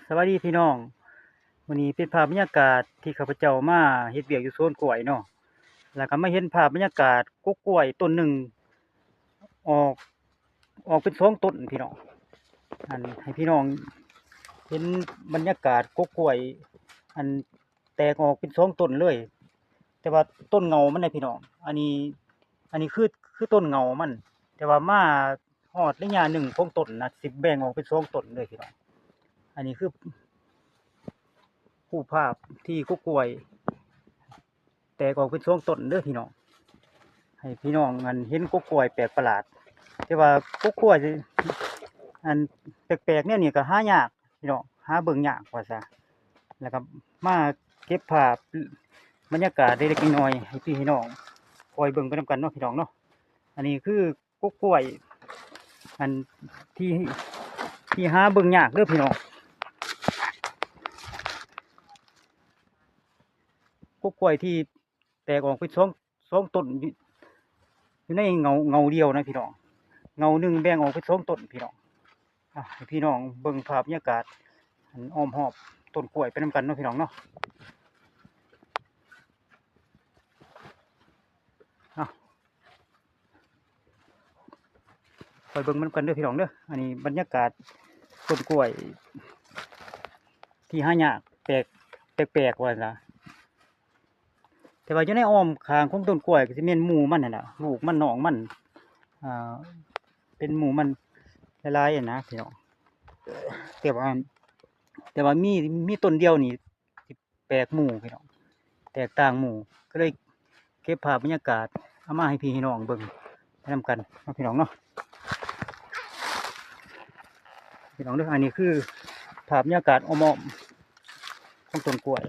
สวัสดีพี่น้องวันนี้เป็นภาพบรรยากาศที่ข้าพเจ้ามาเฮ็ดเวียกอยู่โซนกล้วยเนาะแล้วก็มาเห็นภาพบรรยากาศกล้วยต้นหนึ่งออกเป็นสองต้นพี่น้องให้พี่น้องเห็นบรรยากาศกล้วยอันแตกออกเป็นสองต้นเลยแต่ว่าต้นเงามันนะพี่น้องอันนี้คือต้นเงามัน แต่ว่ามาฮอดระยะหนึ่งของต้นนะสิแบ่งออกเป็นสองต้นเลยพี่น้องอันนี้คือ ผู้ภาพที่กล้วยแตกออกเป็นช่วงต้นเด้อพี่น้องให้พี่น้องเห็นกล้วยแปลกประหลาดแต่ว่ากล้วยอันแปลกๆเนี่ยนี่ก็หายากพี่น้องหาเบิ่งยากว่าซะแล้วก็มาเก็บภาพบรรยากาศเล็กๆน้อยๆให้พี่น้องคอยเบิ่งไปนำกันเนาะพี่น้องเนาะอันนี้คือกล้วยอันที่หาเบิ่งยากเด้อพี่น้องกล้วยที่แตกออกเป็นสองต้นอยู่ในเงาเดียวนะพี่น้องเงาหนึ่งแบ่งออกเป็นสองต้นพี่น้องให้พี่น้องเบิ่งภาพบรรยากาศอ้อมหอบต้นกล้วยไปนำกันเนาะพี่น้องเนาะคอยเบิ่งมันกันเด้อพี่น้องเด้ออันนี้บรรยากาศต้นกล้วยที่หายากแปลกว่าล่ะแต่ว่าอยู่ในอ้อมข้างของต้นกล้วยก็สิแม่นหมู่มันน่ะนะลูกมันน้องมันเป็นหมู่มันหลายๆนะพี่น้องแต่ว่ามีต้นเดียวนี่สิแปลกหมู่พี่น้องแตกต่างหมู่ก็เลยเก็บภาพบรรยากาศเอามาให้พี่น้องเบิ่งไปนำกันพี่น้องเนาะพี่น้องเด้ออันนี้คือภาพบรรยากาศอ้อมๆของต้นกล้วย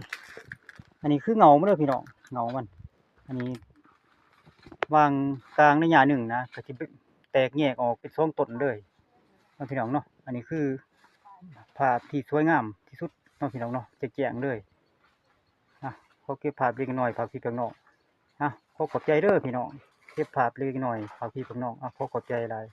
อันนี้คือเงามันเด้อพี่น้องเงามันอันนี้วางกลางในหญ้าหนึ่งนะก็สิแตกแยกออกเป็นสองต้นเลยพี่น้องเนาะอันนี้คือภาพที่สวยงามที่สุดน้องพี่น้องเนาะจะแจ้งเลยเขาเก็บภาพเล็กน้อยภาพพี่พี่น้องขอขอบใจเด้อพี่น้องเก็บภาพเล็กน้อยภาพพี่พี่น้องขอขอบใจหลาย